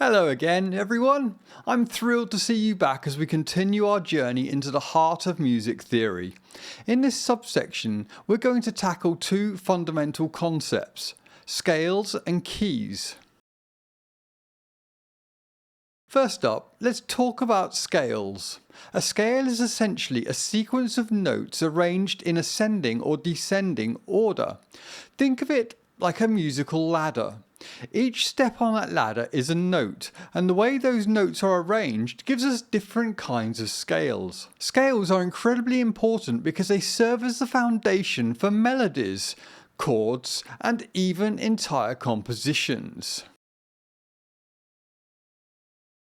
Hello again, everyone. I'm thrilled to see you back as we continue our journey into the heart of music theory. In this subsection, we're going to tackle two fundamental concepts: scales and keys. First up, let's talk about scales. A scale is essentially a sequence of notes arranged in ascending or descending order. Think of it like a musical ladder. Each step on that ladder is a note, and the way those notes are arranged gives us different kinds of scales. Scales are incredibly important because they serve as the foundation for melodies, chords, and even entire compositions.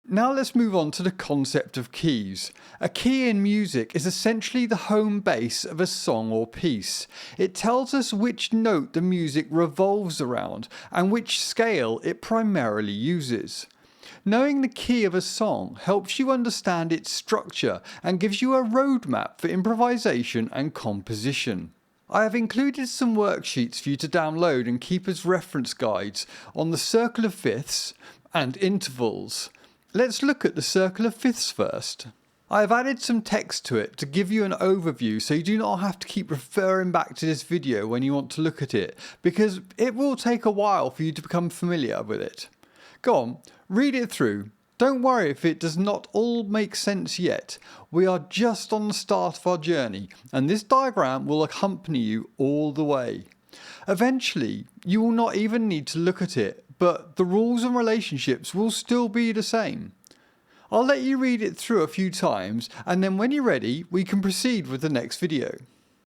Now let's move on to the concept of keys. A key in music is essentially the home base of a song or piece. It tells us which note the music revolves around and which scale it primarily uses. Knowing the key of a song helps you understand its structure and gives you a roadmap for improvisation and composition. I have included some worksheets for you to download and keep as reference guides on the circle of fifths and intervals. Let's look at the circle of fifths first. I have added some text to it to give you an overview so you do not have to keep referring back to this video when you want to look at it, because it will take a while for you to become familiar with it. Go on, read it through. Don't worry if it does not all make sense yet. We are just on the start of our journey, and this diagram will accompany you all the way. Eventually, you will not even need to look at it, but the rules and relationships will still be the same. I'll let you read it through a few times, and then when you're ready, we can proceed with the next video.